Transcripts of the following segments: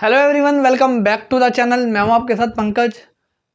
Hello everyone, welcome back to the channel. मैं हूं आपके साथ पंकज।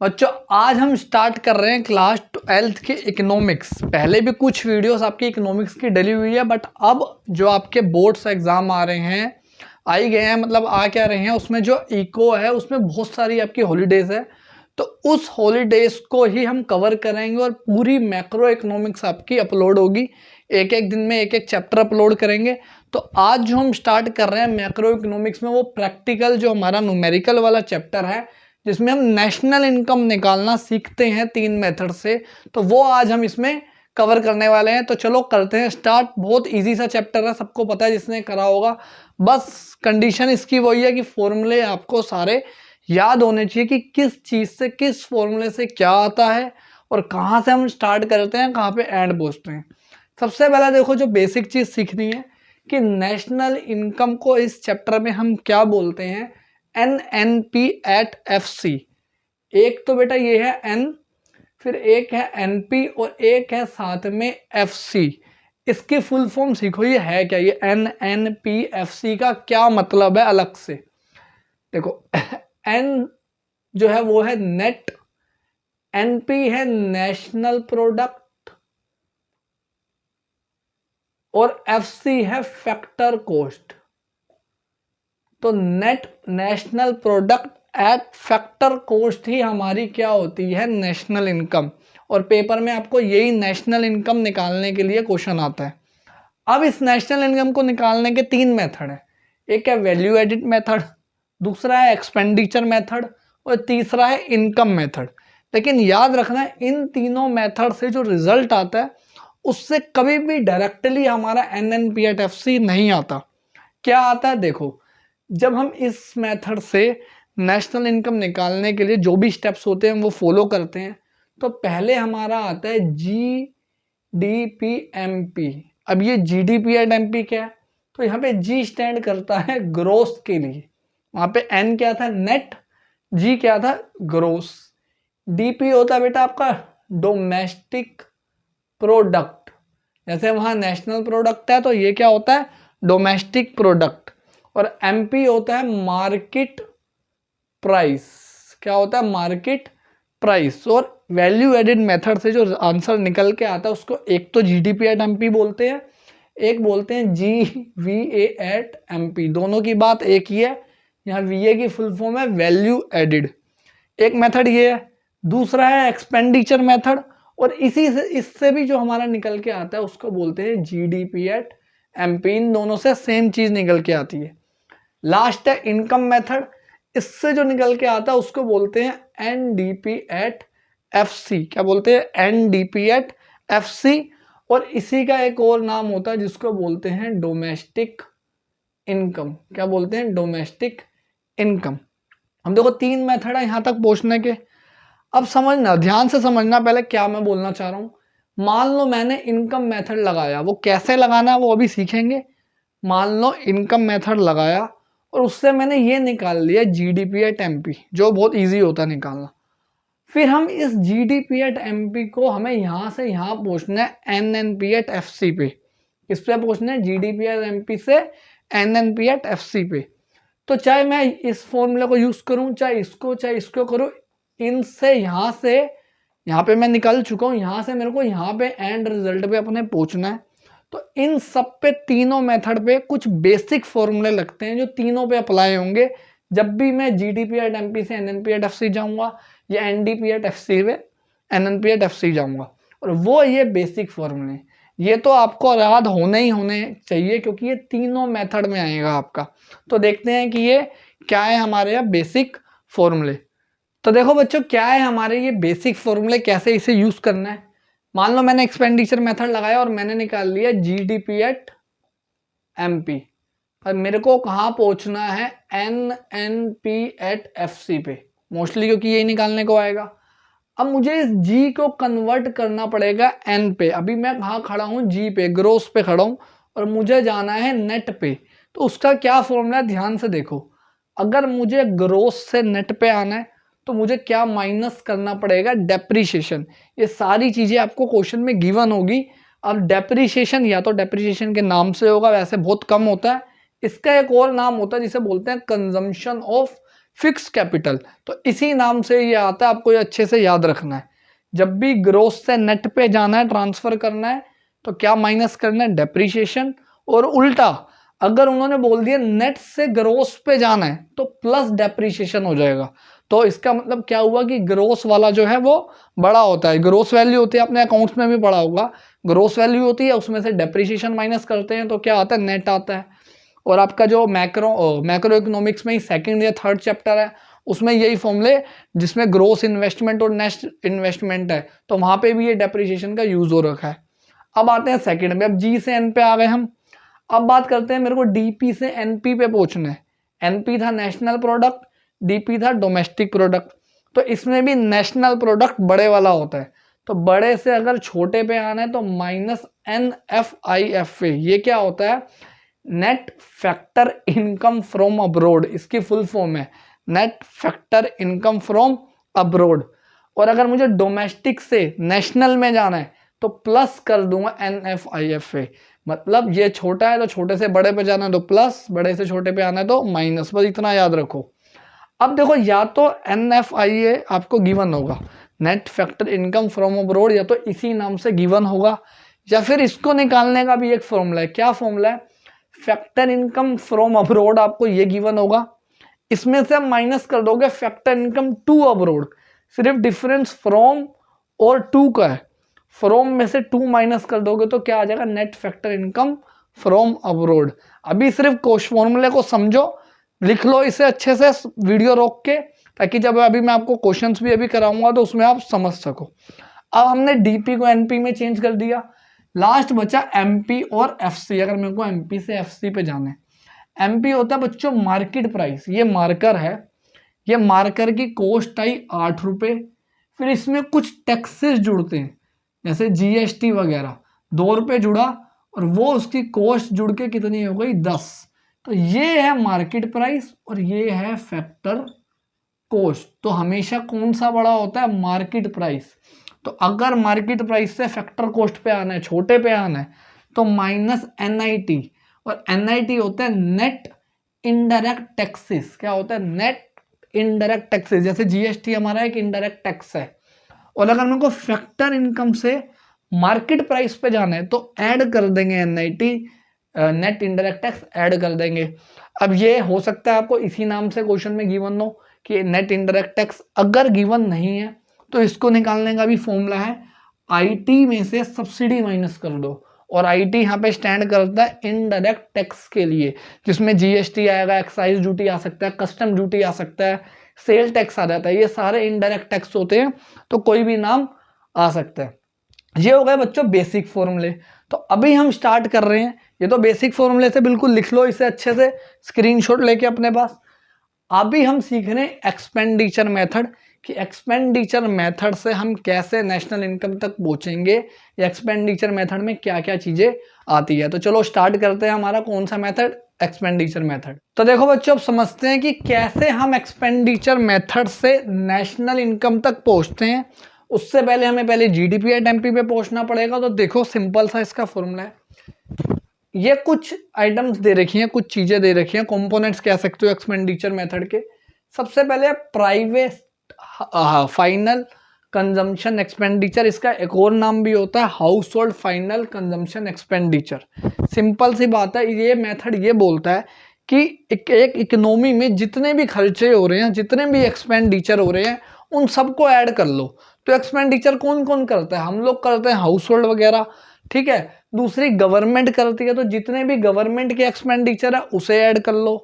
बच्चों, आज हम स्टार्ट कर रहे हैं क्लास 12th के इकोनॉमिक्स। पहले भी कुछ वीडियोस आपकी इकोनॉमिक्स की डली हुई है, बट अब जो आपके बोर्ड्स एग्जाम आ रहे हैं, आ ही गए हैं, मतलब आ क्या रहे हैं, उसमें जो इको है उसमें बहुत सारी आपकी हॉलीडेज है। तो उस हॉलीडेज को ही हम कवर करेंगे और पूरी मैक्रो इकोनॉमिक्स आपकी अपलोड होगी। एक एक दिन में एक एक चैप्टर अपलोड करेंगे। तो आज जो हम स्टार्ट कर रहे हैं मैक्रो इकोनॉमिक्स में, वो प्रैक्टिकल जो हमारा न्यूमेरिकल वाला चैप्टर है, जिसमें हम नेशनल इनकम निकालना सीखते हैं 3 मेथड से, तो वो आज हम इसमें कवर करने वाले हैं। तो चलो करते हैं स्टार्ट। बहुत इजी सा चैप्टर है, सबको पता है जिसने करा होगा। बस कंडीशन इसकी वही है कि फॉर्मूले आपको सारे याद होने चाहिए कि किस चीज़ से, किस फॉर्मूले से क्या आता है और कहाँ से हम स्टार्ट करते हैं, कहाँ पे एंड पहुँचते हैं। सबसे पहले देखो, जो बेसिक चीज़ सीखनी है कि नेशनल इनकम को इस चैप्टर में हम क्या बोलते हैं। NNP@FC। एक तो बेटा ये है N, फिर एक है NP और एक है साथ में FC। इसकी फुल फॉर्म सीखो, ये है क्या, ये NNP/FC का क्या मतलब है अलग से। देखो N जो है वो है नेट, NP है नेशनल प्रोडक्ट और FC है फैक्टर कॉस्ट। तो net national product at factor cost ही हमारी क्या होती है, नेशनल इनकम। और पेपर में आपको यही नेशनल इनकम निकालने के लिए क्वेश्चन आता है। अब इस नेशनल इनकम को निकालने के 3 मेथड है। एक है वैल्यू एडिड मेथड, दूसरा है एक्सपेंडिचर मेथड और तीसरा है इनकम मेथड। लेकिन याद रखना है, इन तीनों मेथड से जो रिजल्ट आता है उससे कभी भी डायरेक्टली हमारा NNP/FC नहीं आता। क्या आता है, देखो, जब हम इस मेथड से नेशनल इनकम निकालने के लिए जो भी स्टेप्स होते हैं वो फॉलो करते हैं, तो पहले हमारा आता है GDP/MP। अब ये GDP/MP क्या है, तो यहाँ पे G स्टैंड करता है ग्रोथ के लिए, वहाँ पे N क्या था, नेट, G क्या था, ग्रोथ। DP होता है बेटा आपका डोमेस्टिक प्रोडक्ट। जैसे वहाँ नेशनल प्रोडक्ट है तो ये क्या होता है, डोमेस्टिक प्रोडक्ट। और MP होता है मार्केट प्राइस। क्या होता है, मार्केट प्राइस। और वैल्यू एडिड मेथड से जो आंसर निकल के आता है उसको एक तो GDP/MP बोलते हैं, एक बोलते हैं GVA/MP। दोनों की बात एक ही है। यहाँ VA की फुल फॉर्म है वैल्यू एडिड। एक मेथड ये है, दूसरा है एक्सपेंडिचर मेथड, और इसी से इससे भी जो हमारा निकल के आता है उसको बोलते हैं GDP/MP। इन दोनों से सेम चीज निकल के आती है। लास्ट है इनकम मेथड, इससे जो निकल के आता है उसको बोलते हैं NDP/FC। क्या बोलते हैं, NDP/FC। और इसी का एक और नाम होता है जिसको बोलते हैं डोमेस्टिक इनकम। क्या बोलते हैं, डोमेस्टिक इनकम। हम देखो 3 मेथड है यहाँ तक पहुँचने के। अब समझना, ध्यान से समझना पहले क्या मैं बोलना चाह रहा हूँ। मान लो मैंने इनकम मेथड लगाया, वो कैसे लगाना है वो अभी सीखेंगे। मान लो इनकम मेथड लगाया और उससे मैंने ये निकाल लिया GDP/MP, जो बहुत इजी होता है निकालना। फिर हम इस GDP/MP को हमें यहाँ से यहाँ पहुँचना है NNP/FC पे। किस पे पहुँचना है, GDP/MP से NNP/FC पे। तो चाहे मैं इस फॉर्मूले को यूज़ करूँ, चाहे इसको करूँ, इनसे यहाँ से यहाँ पे मैं निकल चुका हूँ, यहाँ से मेरे को यहाँ पे एंड रिजल्ट पे अपने पहुँचना है। तो इन सब पे, तीनों मेथड पे कुछ बेसिक फॉर्मूले लगते हैं जो तीनों पे अप्लाई होंगे जब भी मैं GDP/MP से NNP/FC जाऊँगा या NDP/FC पे NNP/FC जाऊँगा। और वो ये बेसिक फॉर्मूले, ये तो आपको याद होने ही होने चाहिए क्योंकि ये तीनों मेथड में आएगा आपका। तो देखते हैं कि ये क्या है हमारे यहाँ बेसिक फॉर्मूले। तो देखो बच्चों, क्या है हमारे ये बेसिक फॉर्मूले, कैसे इसे यूज़ करना है। मान लो मैंने एक्सपेंडिचर मेथड लगाया और मैंने निकाल लिया GDP/MP, और मेरे को कहाँ पहुँचना है, NNP/FC पे मोस्टली, क्योंकि यही निकालने को आएगा। अब मुझे इस G को कन्वर्ट करना पड़ेगा N पे। अभी मैं कहाँ खड़ा हूँ, G पे, ग्रोस पे खड़ा हूँ, और मुझे जाना है नेट पे। तो उसका क्या फॉर्मूला है, ध्यान से देखो। अगर मुझे ग्रोस से नेट पे आना है तो मुझे क्या माइनस करना पड़ेगा, डेप्रीशिएशन। ये सारी चीज़ें आपको क्वेश्चन में गिवन होगी। अब डेप्रीशिएशन या तो डेप्रीशिएशन के नाम से होगा, वैसे बहुत कम होता है, इसका एक और नाम होता है जिसे बोलते हैं कंजम्पशन ऑफ फिक्स कैपिटल। तो इसी नाम से ये आता है, आपको ये अच्छे से याद रखना है। जब भी ग्रोस से नेट पे जाना है, ट्रांसफर करना है, तो क्या माइनस करना है, डेप्रीशिएशन। और उल्टा अगर उन्होंने बोल दिया नेट से ग्रोस पे जाना है तो प्लस डेप्रीशिएशन हो जाएगा। तो इसका मतलब क्या हुआ कि ग्रोस वाला जो है वो बड़ा होता है, ग्रोस वैल्यू होती है, अपने अकाउंट्स में भी पढ़ा होगा, ग्रोस वैल्यू होती है, उसमें से डेप्रीशिएशन माइनस करते हैं तो क्या आता है, नेट आता है। और आपका जो मैक्रो इकोनॉमिक्स में ही सेकंड या थर्ड चैप्टर है, उसमें यही फॉर्मूले जिसमें ग्रोस इन्वेस्टमेंट और नेट इन्वेस्टमेंट है, तो वहां पे भी ये डेप्रीशिएशन का यूज हो रखा है। अब आते हैं सेकंड में, अब जी से एन पे आ गए हम। अब बात करते हैं, मेरे को डीपी से एनपी पे पहुंचना है। एनपी था नेशनल प्रोडक्ट, डीपी था डोमेस्टिक प्रोडक्ट। तो इसमें भी नेशनल प्रोडक्ट बड़े वाला होता है, तो बड़े से अगर छोटे पे आना है तो -NFIFA। ये क्या होता है, net factor income from abroad, इसकी फुल फॉर्म है net factor income from abroad. और अगर मुझे डोमेस्टिक से नेशनल में जाना है तो प्लस कर दूंगा NFIFA। मतलब ये छोटा है तो छोटे से बड़े पे जाना है तो प्लस, बड़े से छोटे पे आना है तो माइनस, बस इतना याद रखो। अब देखो, या तो NFIA आपको गिवन होगा, net factor income from abroad, या तो इसी नाम से गिवन होगा, या फिर इसको निकालने का भी एक फॉर्मूला है। क्या फॉर्मूला है, फैक्टर इनकम फ्रॉम अब्रोड आपको ये गिवन होगा, इसमें से आप माइनस कर दोगे फैक्टर इनकम टू अब्रोड। सिर्फ डिफरेंस फ्रॉम और टू का है, फ्रॉम में से टू माइनस कर दोगे तो क्या आ जाएगा, net factor income from abroad. अभी सिर्फ फॉर्मूले को समझो, लिख लो इसे अच्छे से वीडियो रोक के, ताकि जब अभी मैं आपको क्वेश्चंस भी अभी कराऊंगा तो उसमें आप समझ सको। अब हमने डीपी को एनपी में चेंज कर दिया, लास्ट बचा एमपी और एफसी। अगर मेरे को एमपी से एफसी पे जाना है, एमपी होता है बच्चों मार्केट प्राइस, ये मार्कर है, ये मार्कर की कॉस्ट आई 8 रुपये, फिर इसमें कुछ टैक्सेस जुड़ते हैं जैसे जीएसटी वगैरह, 2 रुपये जुड़ा, और वो उसकी कॉस्ट जुड़ के कितनी हो गई, 10। तो ये है मार्केट प्राइस और ये है फैक्टर कॉस्ट। तो हमेशा कौन सा बड़ा होता है, मार्केट प्राइस। तो अगर मार्केट प्राइस से फैक्टर कॉस्ट पे आना है, छोटे पे आना है, तो -NIT, और NIT होता है नेट इनडायरेक्ट टैक्सेस। क्या होता है, नेट इनडायरेक्ट टैक्सेस। जैसे जीएसटी हमारा एक इनडायरेक्ट टैक्स है, और अगर मेरे को फैक्टर इनकम से मार्केट प्राइस पे जाना है तो ऐड कर देंगे NIT, net indirect tax add कर देंगे। अब ये हो सकता है आपको इसी नाम से क्वेश्चन में गिवन हो कि नेट इनडायरेक्ट टैक्स, अगर गिवन नहीं है तो इसको निकालने का भी फॉर्मूला है, आईटी में से सब्सिडी माइनस कर दो, और आईटी यहाँ पे स्टैंड करता है इनडायरेक्ट टैक्स के लिए, जिसमें जीएसटी आएगा, एक्साइज ड्यूटी आ सकता है, कस्टम ड्यूटी आ सकता है, सेल टैक्स आ जाता है, ये सारे इनडायरेक्ट टैक्स होते हैं, तो कोई भी नाम आ सकता है। ये हो गए बच्चों बेसिक फॉर्मूले। तो अभी हम स्टार्ट कर रहे हैं, ये तो बेसिक फॉर्मूले से बिल्कुल लिख लो इसे अच्छे से, स्क्रीनशॉट लेके अपने पास। अभी हम सीख रहे हैं एक्सपेंडिचर मेथड, कि एक्सपेंडिचर मेथड से हम कैसे नेशनल इनकम तक पहुंचेंगे, या एक्सपेंडिचर मेथड में क्या क्या चीजें आती है। तो चलो स्टार्ट करते हैं, हमारा कौन सा मेथड, एक्सपेंडिचर मेथड। तो देखो बच्चों, अब समझते हैं कि कैसे हम एक्सपेंडिचर मेथड से नेशनल इनकम तक पहुंचते हैं। उससे पहले हमें पहले जीडीपी एट एमपी पे पहुंचना पड़ेगा। तो देखो सिंपल सा इसका फॉर्मूला है, ये कुछ आइटम्स दे रखी हैं, कुछ चीजें दे रखी हैं, कंपोनेंट्स कह सकते हो एक्सपेंडिचर मेथड के। सबसे पहले प्राइवेट फाइनल कंजम्पशन एक्सपेंडिचर, इसका एक और नाम भी होता है household final consumption expenditure. Simple सी बात है, ये मेथड ये बोलता है कि एक इकोनॉमी में जितने भी खर्चे हो रहे हैं, जितने भी एक्सपेंडिचर हो रहे हैं, उन सबको ऐड कर लो। तो एक्सपेंडिचर कौन कौन करता है, हम लोग करते हैं हाउस होल्ड वगैरह, ठीक है। दूसरी गवर्नमेंट करती है, तो जितने भी गवर्नमेंट के एक्सपेंडिचर है उसे ऐड कर लो।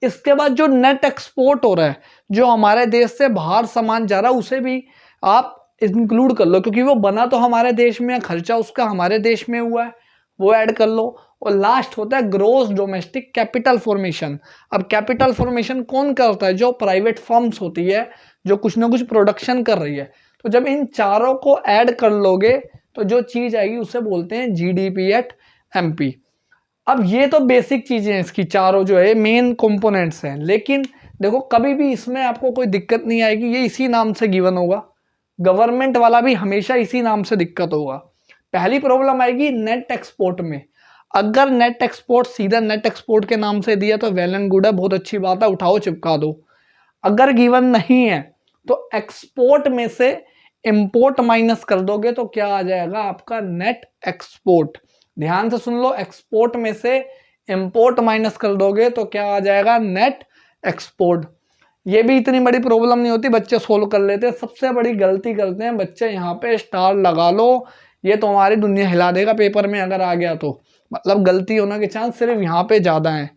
इसके बाद जो नेट एक्सपोर्ट हो रहा है, जो हमारे देश से बाहर सामान जा रहा है, उसे भी आप इंक्लूड कर लो, क्योंकि वो बना तो हमारे देश में, खर्चा उसका हमारे देश में हुआ है, वो ऐड कर लो। और लास्ट होता है ग्रोस डोमेस्टिक कैपिटल फॉर्मेशन। अब कैपिटल फॉर्मेशन कौन करता है, जो प्राइवेट फर्म्स होती है, जो कुछ ना कुछ प्रोडक्शन कर रही है। तो जब इन चारों को ऐड कर लोगे तो जो चीज आएगी उसे बोलते हैं जीडीपी एट एमपी। अब ये तो बेसिक चीजें हैं, इसकी चारों जो है मेन कंपोनेंट्स हैं। लेकिन देखो, कभी भी इसमें आपको कोई दिक्कत नहीं आएगी, ये इसी नाम से गिवन होगा। गवर्नमेंट वाला भी हमेशा इसी नाम से दिक्कत होगा। पहली प्रॉब्लम आएगी नेट एक्सपोर्ट में। अगर नेट एक्सपोर्ट सीधा नेट एक्सपोर्ट के नाम से दिया तो वेल एंड गुड है, बहुत अच्छी बात है, उठाओ चिपका दो। अगर गिवन नहीं है तो एक्सपोर्ट में से इंपोर्ट माइनस कर दोगे तो क्या आ जाएगा आपका नेट एक्सपोर्ट। ध्यान से सुन लो, एक्सपोर्ट में से इंपोर्ट माइनस कर दोगे तो क्या आ जाएगा नेट एक्सपोर्ट। ये भी इतनी बड़ी प्रॉब्लम नहीं होती, बच्चे सोल्व कर लेते हैं। सबसे बड़ी गलती करते हैं बच्चे, यहाँ पे स्टार लगा लो, ये तो हमारी दुनिया हिला देगा पेपर में अगर आ गया तो। मतलब गलती होने के चांस सिर्फ यहाँ पे ज्यादा है।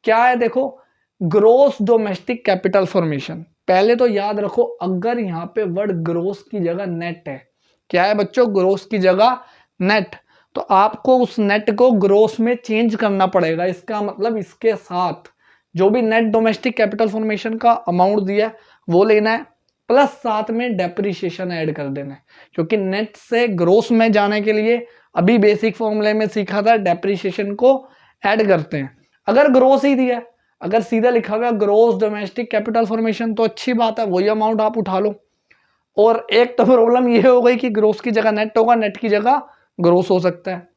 क्या है देखो, ग्रोस डोमेस्टिक कैपिटल फॉर्मेशन। पहले तो याद रखो, अगर यहाँ पे वर्ड ग्रोस की जगह नेट है, क्या है बच्चों, ग्रोस की जगह नेट, तो आपको उस नेट को ग्रोस में चेंज करना पड़ेगा। इसका मतलब इसके साथ जो भी नेट डोमेस्टिक कैपिटल फॉर्मेशन का अमाउंट दिया है वो लेना है, प्लस साथ में डेप्रिसिएशन ऐड कर देना है। क्योंकि नेट से ग्रोस में जाने के लिए अभी बेसिक फॉर्मूले में सीखा था, डेप्रिसिएशन को ऐड करते हैं। अगर ग्रोस ही दिया, अगर सीधा लिखा हुआ ग्रोस डोमेस्टिक कैपिटल फॉर्मेशन तो अच्छी बात है, वही अमाउंट आप उठा लो। और एक तो प्रॉब्लम ये हो गई कि ग्रोस की जगह नेट होगा, नेट की जगह ग्रोस हो सकता है।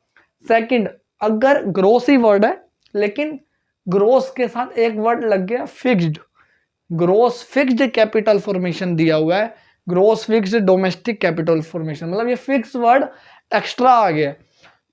सेकंड, अगर ग्रोस ही वर्ड है लेकिन ग्रोस के साथ एक वर्ड लग गया fixed, gross fixed capital formation दिया हुआ है, gross fixed domestic capital formation, मतलब ये फिक्स वर्ड एक्स्ट्रा आ गया,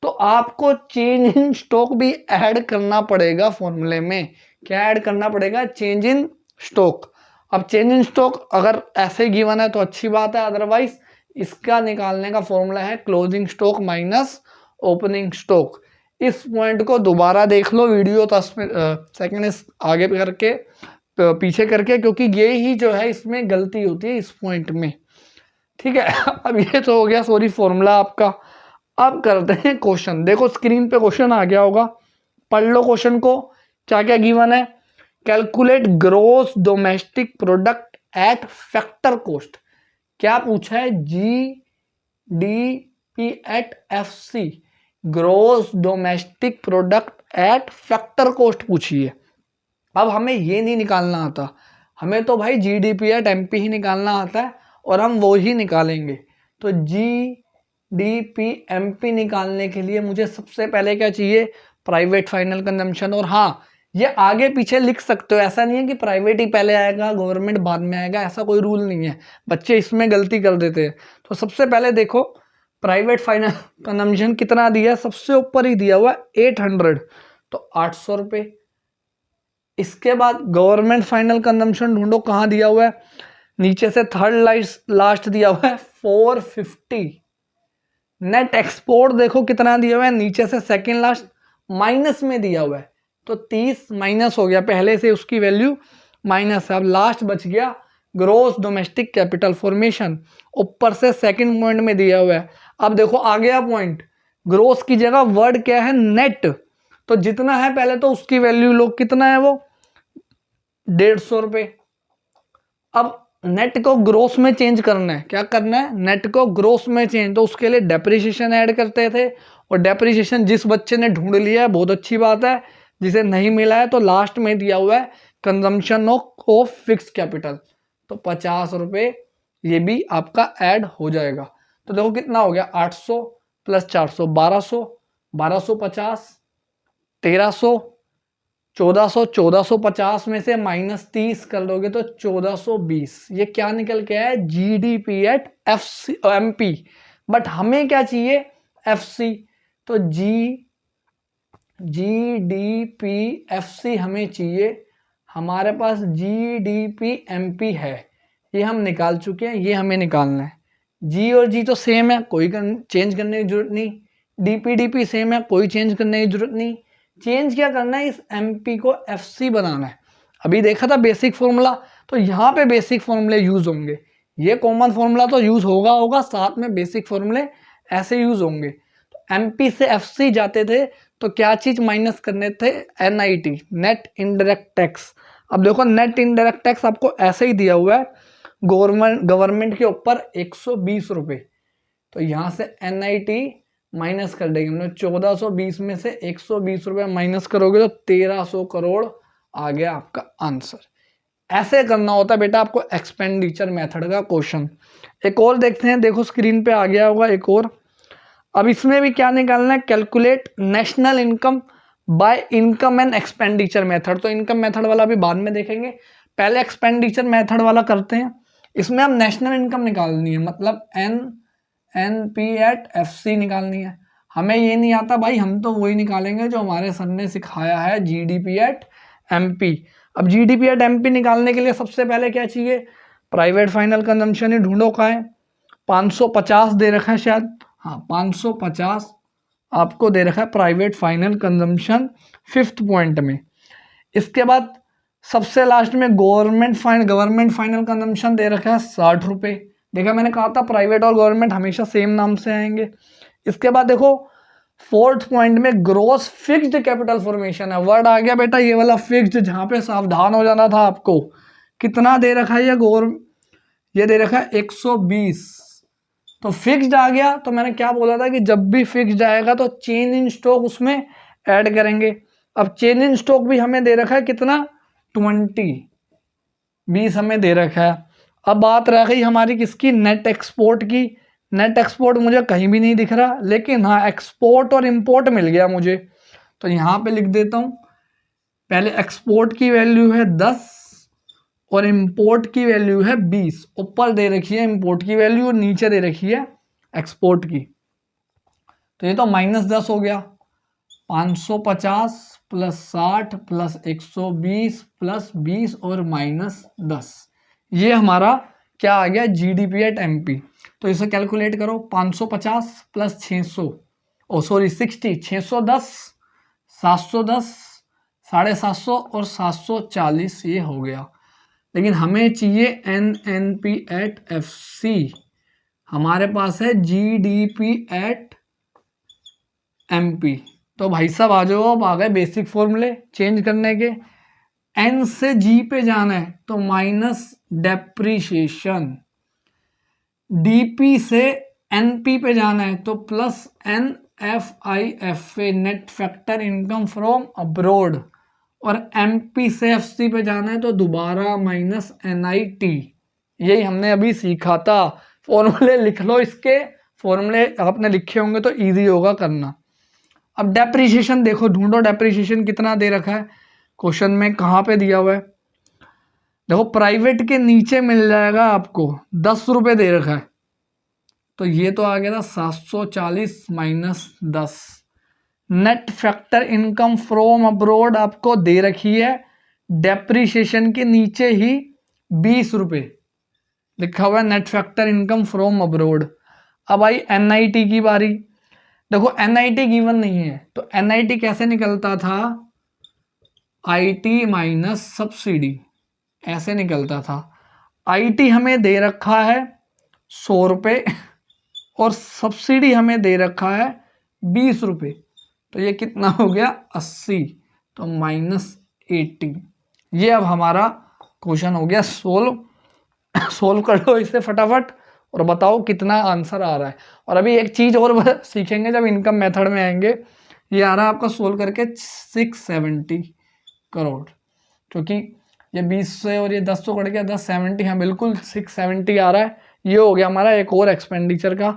तो आपको चेंज इन स्टॉक भी ऐड करना पड़ेगा फॉर्मूले में। क्या ऐड करना पड़ेगा, चेंज इन स्टॉक। अब चेंज इन स्टॉक अगर ऐसे गिवन है तो अच्छी बात है, अदरवाइज इसका निकालने का फॉर्मूला है closing stock minus opening stock. इस पॉइंट को दोबारा देख लो, वीडियो 10 सेकंड आगे करके पीछे करके, क्योंकि ये ही जो है इसमें गलती होती है इस पॉइंट में। ठीक है, अब ये तो हो गया सॉरी फॉर्मूला आपका। अब करते हैं क्वेश्चन। देखो स्क्रीन पे क्वेश्चन आ गया होगा, पढ़ लो क्वेश्चन को। क्या क्या गिवन है, calculate gross domestic product at factor cost. क्या पूछा है, GDP at FC, gross domestic product at factor cost पूछी है। अब हमें ये नहीं निकालना आता, हमें तो भाई GDP एट MP ही निकालना आता है और हम वो ही निकालेंगे। तो GDP MP निकालने के लिए मुझे सबसे पहले क्या चाहिए, प्राइवेट फाइनल कंजम्पशन। और हाँ, ये आगे पीछे लिख सकते हो, ऐसा नहीं है कि प्राइवेट ही पहले आएगा गवर्नमेंट बाद में आएगा, ऐसा कोई रूल नहीं है। बच्चे इसमें गलती कर देते हैं। तो सबसे पहले देखो प्राइवेट फाइनल कंजम्पशन कितना दिया, सबसे ऊपर ही दिया हुआ 800, तो 800 रुपये। इसके बाद गवर्नमेंट फाइनल कंजम्पशन ढूंढो, कहाँ दिया हुआ है, नीचे से थर्ड लास्ट दिया हुआ है 450। नेट एक्सपोर्ट देखो कितना दिया हुआ है, नीचे से सेकंड लास्ट माइनस में दिया हुआ है, तो 30 माइनस हो गया, पहले से उसकी वैल्यू माइनस है। अब लास्ट बच गया ग्रोस डोमेस्टिक कैपिटल फॉर्मेशन, ऊपर से सेकंड पॉइंट में दिया हुआ है। अब देखो आ गया पॉइंट, ग्रोस की जगह वर्ड क्या है, नेट, तो जितना है पहले तो उसकी वैल्यू लो, कितना है वो 150 रुपये। अब नेट को ग्रोस में चेंज करना है, क्या करना है, नेट को ग्रोस में चेंज, तो उसके लिए डेप्रिसिएशन ऐड करते थे। और डेप्रिसिएशन जिस बच्चे ने ढूंढ लिया है बहुत अच्छी बात है, जिसे नहीं मिला है तो लास्ट में दिया हुआ है कंजम्पशन ऑफ फिक्स कैपिटल, तो 50 रुपये ये भी आपका ऐड हो जाएगा। तो देखो कितना हो गया, 800 प्लस 400 1200, 1250 1300, 1400, 1450 में से माइनस 30 कर दोगे तो 1420। ये क्या निकल के आया, GDP at FC MP, but हमें क्या चाहिए FC, तो GDP FC हमें चाहिए, हमारे पास GDP MP है, ये हम निकाल चुके हैं, ये हमें निकालना है। G और G तो सेम है, कोई चेंज करने की जरूरत नहीं, DP सेम है, कोई चेंज करने की जरूरत नहीं। चेंज क्या करना है, इस MP को FC बनाना है। अभी देखा था बेसिक फॉर्मूला, तो यहाँ पे बेसिक फॉर्मूले यूज होंगे, ये कॉमन फॉर्मूला तो यूज होगा, साथ में बेसिक फॉर्मूले ऐसे यूज होंगे। तो MP से FC जाते थे तो क्या चीज माइनस करने थे, NIT नेट इनडायरेक्ट टैक्स। अब देखो नेट इनडायरेक्ट टैक्स आपको ऐसे ही दिया हुआ है, गवर्नमेंट के ऊपर 120 रुपये, तो यहाँ से NIT माइनस कर देंगे हमने, 1420 में से 120 रुपये माइनस करोगे तो 1300 करोड़ आ गया आपका आंसर। ऐसे करना होता है बेटा आपको एक्सपेंडिचर मेथड का क्वेश्चन। एक और देखते हैं, देखो स्क्रीन पे आ गया होगा एक और, अब इसमें भी क्या निकालना है, calculate national income by income and expenditure method. तो इनकम मेथड वाला भी बाद में देखेंगे, पहले एक्सपेंडिचर मेथड वाला करते हैं। इसमें हम नेशनल इनकम निकालनी है, मतलब NNP एट FC निकालनी है। हमें ये नहीं आता भाई, हम तो वही निकालेंगे जो हमारे सर ने सिखाया है, GDP एट MP। अब GDP एट MP निकालने के लिए सबसे पहले क्या चाहिए, प्राइवेट फाइनल कंजम्पशन ही ढूंढो का है। 550 दे रखा है शायद, हाँ 550 आपको दे रखा है private final consumption 5th point में। इसके बाद सबसे लास्ट में गवर्नमेंट फाइनल कंजम्पशन दे रखा है 60 रुपये। देखा मैंने कहा था प्राइवेट और गवर्नमेंट हमेशा सेम नाम से आएंगे। इसके बाद देखो 4th पॉइंट में ग्रोस फिक्स्ड कैपिटल फॉर्मेशन है, वर्ड आ गया बेटा ये वाला फिक्स्ड, जहाँ पे सावधान हो जाना था आपको। कितना दे रखा है ये दे रखा है 120, तो फिक्स्ड आ गया। तो मैंने क्या बोला था कि जब भी फिक्स्ड आएगा तो चेंज इन स्टॉक उसमें ऐड करेंगे। अब चेंज इन स्टॉक भी हमें दे रखा है कितना, 20 हमें दे रखा है। अब बात रह गई हमारी किसकी, नेट एक्सपोर्ट की। नेट एक्सपोर्ट मुझे कहीं भी नहीं दिख रहा, लेकिन हाँ एक्सपोर्ट और इंपोर्ट मिल गया मुझे, तो यहाँ पे लिख देता हूँ। पहले एक्सपोर्ट की वैल्यू है 10 और इंपोर्ट की वैल्यू है 20। ऊपर दे रखी है इंपोर्ट की वैल्यू और नीचे दे रखी है एक्सपोर्ट की। तो ये तो -10 हो गया, 550 प्लस 60 प्लस 120 प्लस 20 और -10, ये हमारा क्या आ गया, GDP एट MP। तो इसे कैलकुलेट करो, 550 प्लस 60, 610, 710, 750 और 740, ये हो गया। लेकिन हमें चाहिए NNP एट FC, हमारे पास है GDP एट MP। तो भाई साहब आ जाओ, अब आ गए बेसिक फॉर्मूले चेंज करने के। N से G पे जाना है तो माइनस डेप्रीशिएशन, DP से NP पे जाना है तो plus NFIFA net factor income from abroad, और MP से FC पे जाना है तो दोबारा माइनस NIT। यही हमने अभी सीखा था। फॉर्मूले लिख लो, इसके फॉर्मूले आपने लिखे होंगे तो इजी होगा करना। अब डेप्रीशिएशन देखो, ढूंढो डेप्रीशिएशन कितना दे रखा है क्वेश्चन में, कहाँ पे दिया हुआ है। देखो प्राइवेट के नीचे मिल जाएगा आपको, 10 रुपये दे रखा है, तो ये तो आ गया था 740 minus 10। Net factor income from abroad आपको दे रखी है, डेप्रीशिएशन के नीचे ही 20 रुपये लिखा हुआ है net factor income from abroad. अब आई NIT की बारी। देखो NIT गिवन नहीं है, तो NIT कैसे निकलता था, IT माइनस सब्सिडी, ऐसे निकलता था। IT हमें दे रखा है 100 रुपये और सब्सिडी हमें दे रखा है 20 रुपये, तो ये कितना हो गया 80, तो -80। ये अब हमारा क्वेश्चन हो गया सोल्व कर लो इसे फटाफट और बताओ कितना आंसर आ रहा है। और अभी एक चीज़ और सीखेंगे जब इनकम मेथड में आएंगे। ये आ रहा है आपका सोल्व करके 670 करोड़, क्योंकि ये 20 से और ये 10 तो कट गया, 1070, हाँ बिल्कुल 670 आ रहा है। ये हो गया हमारा एक और एक्सपेंडिचर का।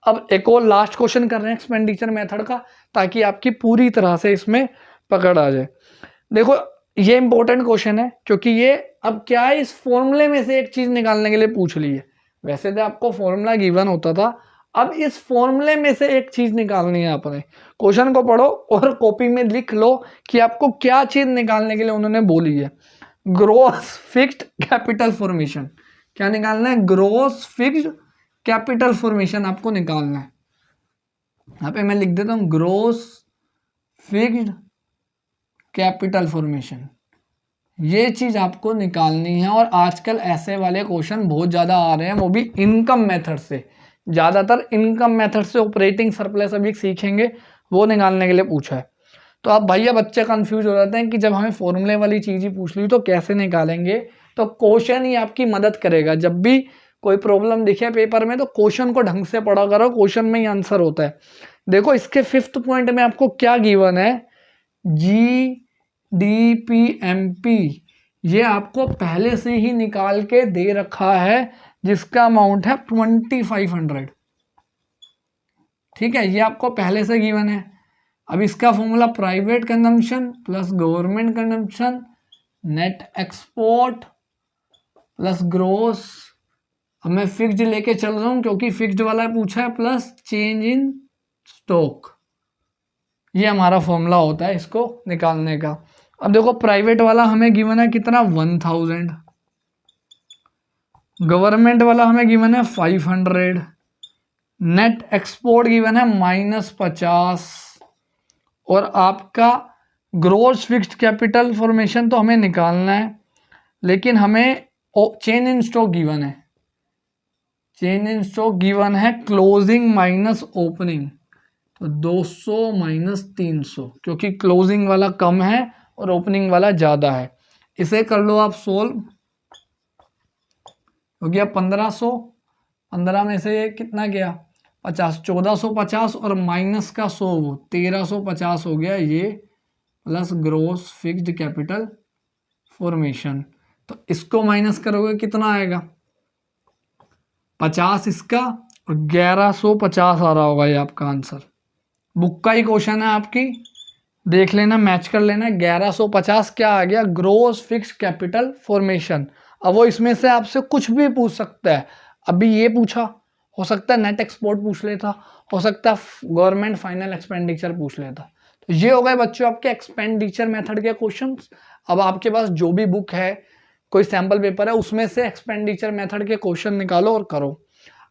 अब एक और लास्ट क्वेश्चन कर रहे हैं एक्सपेंडिचर मेथड का, ताकि आपकी पूरी तरह से इसमें पकड़ आ जाए। देखो ये इंपॉर्टेंट क्वेश्चन है, क्योंकि ये अब क्या है, इस फॉर्मूले में से एक चीज़ निकालने के लिए पूछ ली है। वैसे तो आपको फॉर्मूला गिवन होता था, अब इस फॉर्मूले में से एक चीज़ निकालनी है आपने। क्वेश्चन को पढ़ो और कॉपी में लिख लो कि आपको क्या चीज़ निकालने के लिए उन्होंने बोली है। ग्रोस फिक्स्ड कैपिटल फॉर्मेशन, क्या निकालना है, ग्रोस फिक्स्ड कैपिटल फॉर्मेशन आपको निकालना है। यहाँ पे मैं लिख देता हूँ ग्रोस फिक्स्ड कैपिटल फॉर्मेशन, ये चीज़ आपको निकालनी है। और आजकल ऐसे वाले क्वेश्चन बहुत ज़्यादा आ रहे हैं, वो भी इनकम मेथड से, ज़्यादातर इनकम मेथड से ऑपरेटिंग सरप्लस अभी सीखेंगे, वो निकालने के लिए पूछा है। तो अब भैया बच्चे कंफ्यूज हो जाते हैं कि जब हमें फॉर्मूले वाली चीज़ ही पूछ ली तो कैसे निकालेंगे। तो क्वेश्चन ही आपकी मदद करेगा। जब भी कोई प्रॉब्लम दिखे पेपर में तो क्वेश्चन को ढंग से पढ़ा करो, क्वेश्चन में ही आंसर होता है। देखो इसके 5th पॉइंट में आपको क्या गिवन है, GDP-MP, ये आपको पहले से ही निकाल के दे रखा है, जिसका अमाउंट है 2500। ठीक है, ये आपको पहले से गिवन है। अब इसका formula private consumption plus government consumption net export plus gross. अब मैं फिक्स्ड लेके चल रहा हूं क्योंकि फिक्स्ड वाला पूछा है, प्लस चेंज इन स्टॉक। ये हमारा फॉर्मूला होता है इसको निकालने का। अब देखो प्राइवेट वाला हमें गिवन है कितना 1000, गवर्नमेंट वाला हमें गिवन है 500, नेट एक्सपोर्ट गिवन है -50, और आपका ग्रोस फिक्स्ड कैपिटल फॉर्मेशन तो हमें निकालना है, लेकिन हमें चेंज इन स्टॉक गिवन है, चेंज इन स्टॉक गिवन है क्लोजिंग माइनस ओपनिंग, तो 200 माइनस 300, क्योंकि क्लोजिंग वाला कम है और ओपनिंग वाला ज़्यादा है। इसे कर लो आप सोल्व, हो गया 1500, 15 में से कितना गया 50, 1450 और माइनस का 100 1350 हो गया ये, plus gross fixed capital formation. तो इसको माइनस करोगे कितना आएगा 50 इसका और 1150 आ रहा होगा ये आपका आंसर। बुक का ही क्वेश्चन है आपकी, देख लेना मैच कर लेना। 1150 क्या आ गया ग्रोस फिक्स्ड कैपिटल फॉर्मेशन। अब वो इसमें से आपसे कुछ भी पूछ सकता है, अभी ये पूछा, हो सकता है नेट एक्सपोर्ट पूछ लेता, हो सकता है गवर्नमेंट फाइनल एक्सपेंडिचर पूछ लेता। तो ये हो गए बच्चों आपके एक्सपेंडिचर मेथड के क्वेश्चंस। अब आपके पास जो भी बुक है, कोई सैम्पल पेपर है, उसमें से एक्सपेंडिचर मेथड के क्वेश्चन निकालो और करो।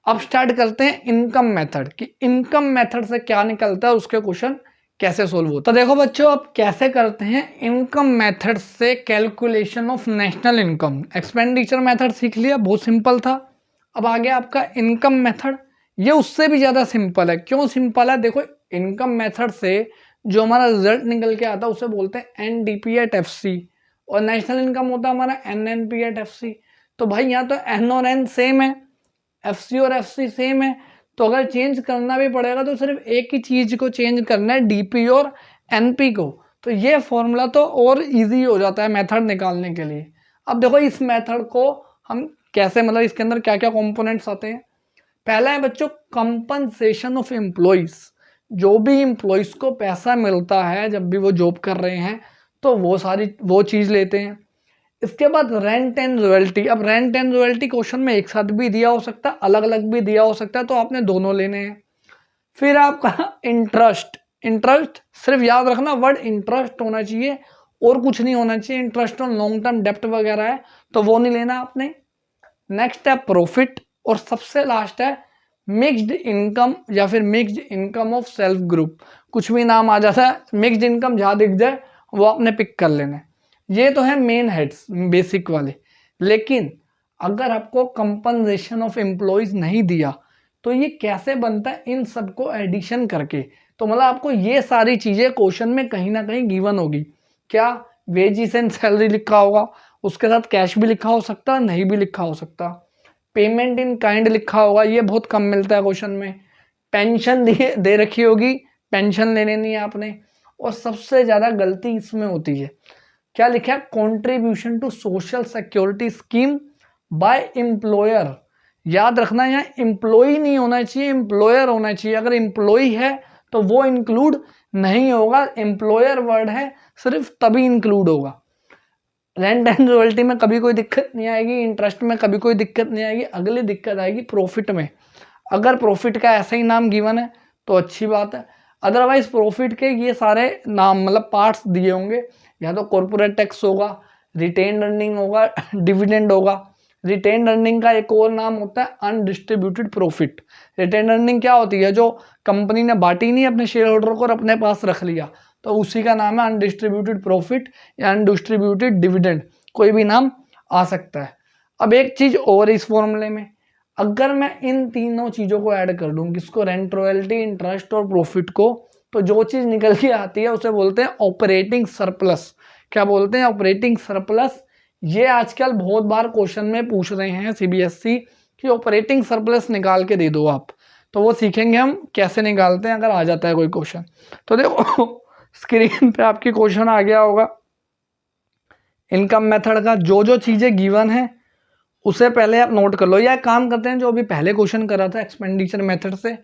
अब स्टार्ट करते हैं इनकम मेथड कि इनकम मेथड से क्या निकलता है, उसके क्वेश्चन कैसे सोल्व होता है। तो देखो बच्चों अब कैसे करते हैं इनकम मेथड से calculation of national income. Expenditure method सीख लिया, बहुत सिंपल था। अब आ गया आपका इनकम मेथड, ये उससे भी ज़्यादा सिंपल है। क्यों सिंपल है, देखो इनकम मेथड से जो हमारा रिजल्ट निकल के आता है उसे बोलते हैं NDP@FC, और नेशनल इनकम होता है हमारा NNP@FC। तो भाई यहाँ तो N और N सेम है, FC और FC सेम है, तो अगर चेंज करना भी पड़ेगा तो सिर्फ एक ही चीज को चेंज करना है, DP और NP को। तो ये फॉर्मूला तो और इजी हो जाता है मेथड निकालने के लिए। अब देखो इस मेथड को हम कैसे, मतलब इसके अंदर क्या क्या कंपोनेंट्स आते हैं। पहला है बच्चों कंपनसेशन ऑफ एम्प्लॉइज, जो भी एम्प्लॉइज को पैसा मिलता है जब भी वो जॉब कर रहे हैं तो वो चीज लेते हैं। इसके बाद रेंट एंड रॉयल्टी। अब रेंट एंड रॉयल्टी क्वेश्चन में एक साथ भी दिया हो सकता है, अलग अलग भी दिया हो सकता है, तो आपने दोनों लेने हैं। फिर आपका इंटरेस्ट, इंटरेस्ट सिर्फ याद रखना वर्ड इंटरेस्ट होना चाहिए और कुछ नहीं होना चाहिए। इंटरेस्ट ऑन लॉन्ग टर्म डेप्ट वगैरह है तो वो नहीं लेना आपने। नेक्स्ट है प्रॉफिट, और सबसे लास्ट है मिक्स्ड इनकम या फिर mixed income of self group. कुछ भी नाम आ जाता है, मिक्स्ड इनकम जहाँ दिख जाए वो आपने पिक कर लेना है। ये तो है मेन हेड्स बेसिक वाले, लेकिन अगर आपको कंपनसेशन ऑफ एम्प्लॉइज नहीं दिया तो ये कैसे बनता है, इन सबको एडिशन करके। तो मतलब आपको ये सारी चीजें क्वेश्चन में कहीं ना कहीं गिवन होगी। क्या वेजेस एंड सैलरी लिखा होगा, उसके साथ कैश भी लिखा हो सकता, नहीं भी लिखा हो सकता। पेमेंट इन काइंड लिखा होगा, ये बहुत कम मिलता है क्वेश्चन में। पेंशन दे रखी होगी, पेंशन लेने नहीं है आपने। और सबसे ज्यादा गलती इसमें होती है, क्या लिखा है contribution to social security scheme by employer. याद रखना यहाँ एम्प्लॉय नहीं होना चाहिए, एम्प्लॉयर होना चाहिए। अगर एम्प्लॉय है तो वो इंक्लूड नहीं होगा, एम्प्लॉयर वर्ड है सिर्फ तभी इंक्लूड होगा। रेंट एंड रॉयल्टी में कभी कोई दिक्कत नहीं आएगी, इंटरेस्ट में कभी कोई दिक्कत नहीं आएगी। अगली दिक्कत आएगी प्रॉफिट में। अगर प्रॉफिट का ऐसा ही नाम गिवन है तो अच्छी बात है, अदरवाइज प्रॉफिट के ये सारे नाम मतलब पार्ट्स दिए होंगे, या तो कॉर्पोरेट टैक्स होगा, रिटेन अर्निंग होगा, डिविडेंड होगा। रिटेन अर्निंग का एक और नाम होता है अनडिस्ट्रीब्यूटेड प्रॉफिट। रिटेन अर्निंग क्या होती है, जो कंपनी ने बांटी नहीं अपने शेयर होल्डर को और अपने पास रख लिया, तो उसी का नाम है अनडिस्ट्रीब्यूटेड प्रॉफिट या अनडिस्ट्रीब्यूटेड डिविडेंड, कोई भी नाम आ सकता है। अब एक चीज और इस फॉर्मूले में, अगर मैं इन तीनों चीजों को ऐड कर दूं, किसको, रेंट, रॉयल्टी, इंटरेस्ट और प्रॉफिट को, तो जो चीज निकल के आती है उसे बोलते हैं ऑपरेटिंग सरप्लस। क्या बोलते हैं, ऑपरेटिंग सरप्लस। ये आजकल बहुत बार क्वेश्चन में पूछ रहे हैं CBSE कि ऑपरेटिंग सरप्लस निकाल के दे दो आप, तो वो सीखेंगे हम कैसे निकालते हैं अगर आ जाता है कोई क्वेश्चन। तो देखो स्क्रीन पे आपकी क्वेश्चन आ गया होगा। इनकम मेथड का जो जो चीजें गिवन है उसे पहले आप नोट कर लो, या काम करते हैं जो अभी पहले क्वेश्चन करा था एक्सपेंडिचर मेथड से,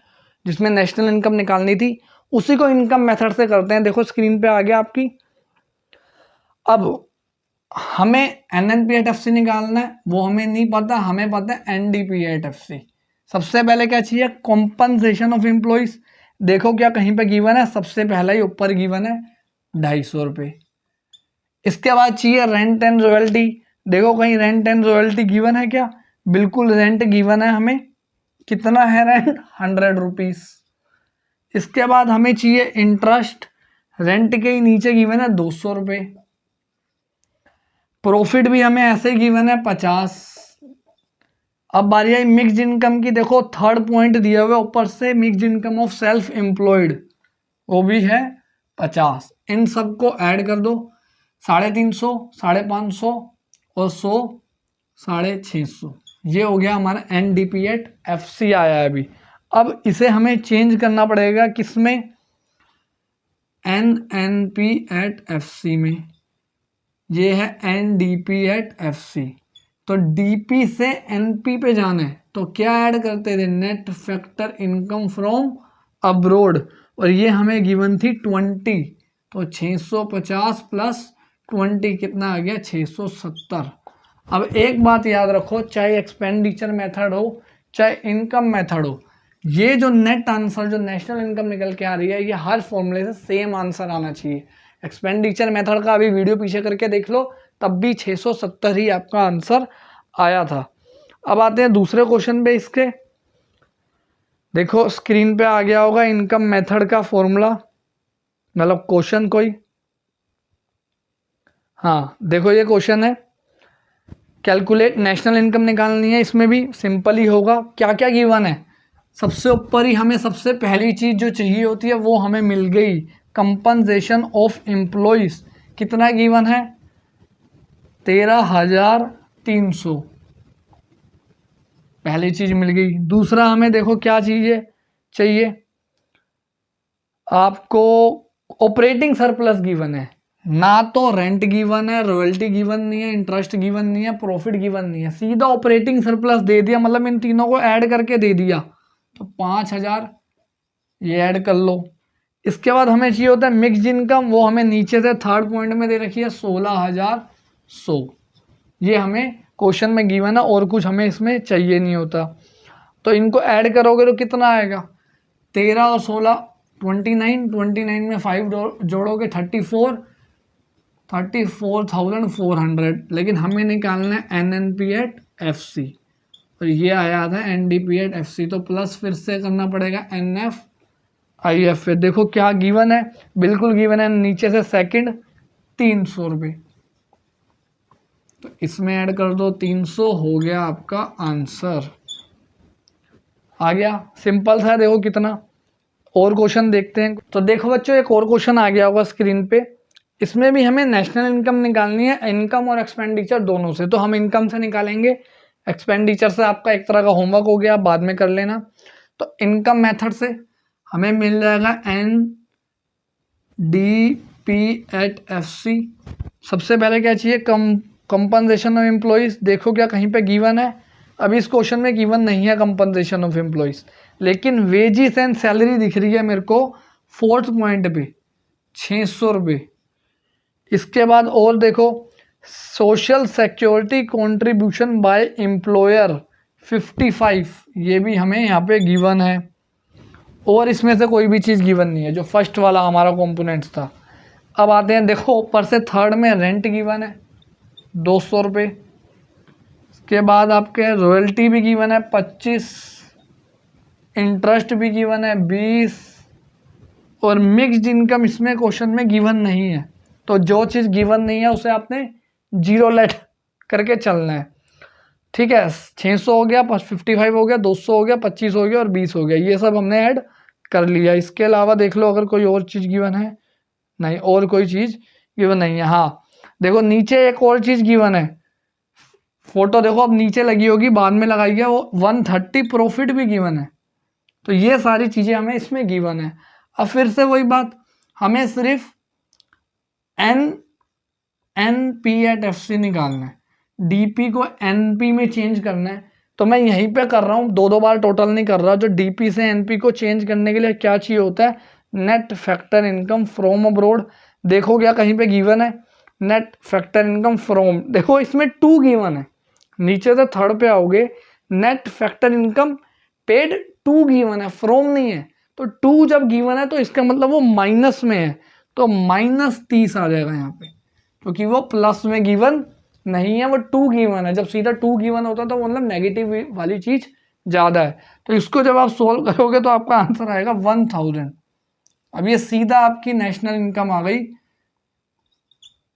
जिसमें नेशनल इनकम निकालनी थी, उसी को इनकम मेथड से करते हैं। देखो स्क्रीन पे आ गया आपकी। अब हमें NNPAT-FC निकालना है, वो हमें नहीं पता, हमें पता है NDPAT-FC। सबसे पहले क्या चाहिए, कॉम्पनसेशन ऑफ एम्प्लॉइज। देखो क्या कहीं पे गिवन है, सबसे पहला ही ऊपर गिवन है 250 रुपये। इसके बाद चाहिए रेंट एंड रॉयल्टी। देखो कहीं रेंट एंड रॉयल्टी गिवन है क्या, बिल्कुल रेंट गिवन है हमें, कितना है रेंट, 100 रुपीज। इसके बाद हमें चाहिए इंटरेस्ट, रेंट के ही नीचे गिवन है 200 रुपये। प्रॉफिट भी हमें ऐसे ही गिवन है 50। अब बारी आई मिक्स्ड इनकम की। देखो थर्ड पॉइंट दिया हुआ है ऊपर से, mixed income of self employed, वो भी है 50। इन सबको ऐड कर दो, 350, 550 और 100, 650। ये हो गया हमारा NDPAT-FC आया है अभी। अब इसे हमें चेंज करना पड़ेगा किसमें, NNPAT-FC में। ये है NDPAT-FC। तो DP से NP पे जाना है तो क्या ऐड करते थे, net factor income from abroad, और ये हमें गिवन थी 20। तो 650 प्लस 20 कितना आ गया, 670। अब एक बात याद रखो, चाहे एक्सपेंडिचर मेथड हो चाहे इनकम मेथड हो, ये जो नेट आंसर जो नेशनल इनकम निकल के आ रही है, ये हर फॉर्मूले से सेम आंसर आना चाहिए। एक्सपेंडिचर मेथड का अभी वीडियो पीछे करके देख लो, तब भी 670 ही आपका आंसर आया था। अब आते हैं दूसरे क्वेश्चन पे इसके। देखो स्क्रीन पे आ गया होगा इनकम मेथड का फॉर्मूला, मतलब क्वेश्चन कोई। हाँ देखो ये क्वेश्चन है, कैलकुलेट नेशनल इनकम निकालनी है। इसमें भी सिंपल ही होगा। क्या क्या गिवन है, सबसे ऊपर ही हमें सबसे पहली चीज़ जो चाहिए होती है वो हमें मिल गई, कंपनसेशन ऑफ एम्प्लॉइज। कितना गिवन है, 13,300, पहली चीज मिल गई। दूसरा हमें देखो क्या चाहिए आपको, ऑपरेटिंग सरप्लस गिवन है, ना तो रेंट गिवन है, रॉयल्टी गिवन नहीं है, इंटरेस्ट गिवन नहीं है, प्रॉफिट गिवन नहीं है, सीधा ऑपरेटिंग सरप्लस दे दिया, मतलब इन तीनों को ऐड करके दे दिया। तो 5,000 ये ऐड कर लो। इसके बाद हमें चाहिए होता है मिक्स्ड इनकम, वो हमें नीचे से थर्ड पॉइंट में दे रखी है 16,100। ये हमें क्वेश्चन में गिवन है और कुछ हमें इसमें चाहिए नहीं होता। तो इनको ऐड करोगे तो कितना आएगा, 13 और 16 29 में 5 जोड़ोगे 34,400। लेकिन हमें निकालना है NNPAT-FC और ये आया था NDPAT-FC। तो प्लस फिर से करना पड़ेगा NFIF। देखो क्या गिवन है, बिल्कुल गिवन है नीचे से सेकंड 300 रुपये। तो इसमें ऐड कर दो 300, हो गया आपका आंसर आ गया। सिंपल था, देखो कितना। और क्वेश्चन देखते हैं। तो देखो बच्चों एक और क्वेश्चन आ गया होगा स्क्रीन पे, इसमें भी हमें नेशनल इनकम निकालनी है, इनकम और एक्सपेंडिचर दोनों से। तो हम इनकम से निकालेंगे, एक्सपेंडिचर से आपका एक तरह का होमवर्क हो गया, बाद में कर लेना। तो इनकम मेथड से हमें मिल जाएगा NDPAT-FC। सबसे पहले क्या चाहिए, कंपनसेशन ऑफ एम्प्लॉइज। देखो क्या कहीं पे गिवन है, अभी इस क्वेश्चन में गिवन नहीं है कंपनसेशन ऑफ एम्प्लॉइज, लेकिन वेजिस एंड सैलरी दिख रही है मेरे को फोर्थ पॉइंट पे 600 रुपये। इसके बाद और देखो social security contribution by employer 55, ये भी हमें यहाँ पे गिवन है। और इसमें से कोई भी चीज़ गिवन नहीं है, जो फर्स्ट वाला हमारा कंपोनेंट्स था। अब आते हैं, देखो ऊपर से थर्ड में रेंट गिवन है 200 रुपये। इसके बाद आपके रॉयल्टी भी गिवन है 25, इंटरेस्ट भी गिवन है 20, और मिक्स्ड इनकम इसमें क्वेश्चन में गिवन नहीं है। तो जो चीज़ गिवन नहीं है उसे आपने जीरो लेट करके चलना है, ठीक है। 600 हो गया, 55 हो गया, 200 हो गया, 25 हो गया और 20 हो गया, ये सब हमने ऐड कर लिया। इसके अलावा देख लो अगर कोई और चीज़ गिवन है, नहीं और कोई चीज़ गिवन नहीं है। हाँ देखो नीचे एक और चीज़ गिवन है, फोटो देखो अब नीचे लगी होगी, बाद में लगाई है, वो 130 प्रॉफिट भी गिवन है। तो ये सारी चीज़ें हमें इसमें गिवन है। अब फिर से वही बात, हमें सिर्फ NPAT-FC निकालना है, DP को NP में चेंज करना है। तो मैं यहीं पे कर रहा हूँ, 2 बार टोटल नहीं कर रहा। जो डीपी से एनपी को चेंज करने के लिए क्या चाहिए होता है, net factor income from abroad. देखो क्या कहीं पे गिवन है, नेट फैक्टर इनकम फ्रॉम, देखो इसमें 2 गिवन है, नीचे से थर्ड पे आओगे, net factor income paid 2 given है, फ्रॉम नहीं है। तो 2 जब गिवन है तो इसका मतलब वो माइनस में है, तो -30 आ जाएगा यहाँ पे, क्योंकि वो प्लस में गिवन नहीं है, वो 2 गिवन है। जब सीधा 2 गिवन होता तो मतलब नेगेटिव वाली चीज ज्यादा है। तो इसको जब आप सोल्व करोगे तो आपका आंसर आएगा 1000। अब ये सीधा आपकी नेशनल इनकम आ गई,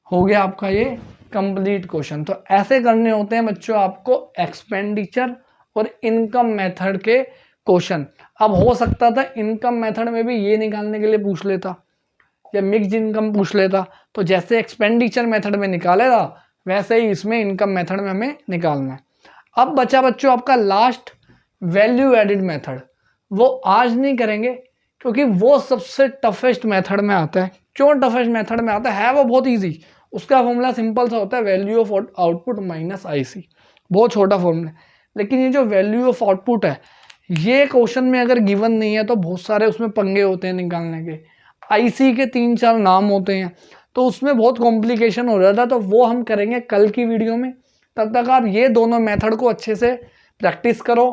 हो गया आपका ये कंप्लीट क्वेश्चन। तो ऐसे करने होते हैं बच्चों आपको एक्सपेंडिचर और इनकम मेथड के क्वेश्चन। अब हो सकता था इनकम मेथड में भी ये निकालने के लिए पूछ लेता या मिक्स्ड इनकम पूछ लेता, तो जैसे एक्सपेंडिचर मेथड में निकालेगा वैसे ही इसमें इनकम मेथड में हमें निकालना है। अब बचा बच्चों आपका लास्ट वैल्यू एडिड मेथड, वो आज नहीं करेंगे क्योंकि वो सबसे टफेस्ट मेथड में आता है। क्यों टफेस्ट मेथड में आता है वो बहुत ईजी, उसका फॉर्मूला सिंपल सा होता है, value of output minus IC, बहुत छोटा फॉर्मूला। लेकिन ये जो वैल्यू ऑफ आउटपुट है, ये क्वेश्चन में अगर गिवन नहीं है तो बहुत सारे उसमें पंगे होते हैं निकालने के। आईसी के 3-4 नाम होते हैं, तो उसमें बहुत कॉम्प्लिकेशन हो जाता है, तो वो हम करेंगे कल की वीडियो में। तब तक आप ये दोनों मेथड को अच्छे से प्रैक्टिस करो।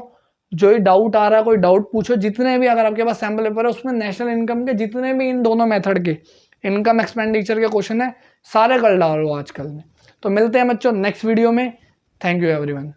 जो ही डाउट आ रहा है कोई डाउट पूछो, जितने भी अगर आपके पास सैम्पल पेपर है उसमें नेशनल इनकम के जितने भी इन दोनों मेथड के इनकम एक्सपेंडिचर के क्वेश्चन है सारे कर डालो आजकल में। तो मिलते हैं बच्चों नेक्स्ट वीडियो में। Thank you everyone.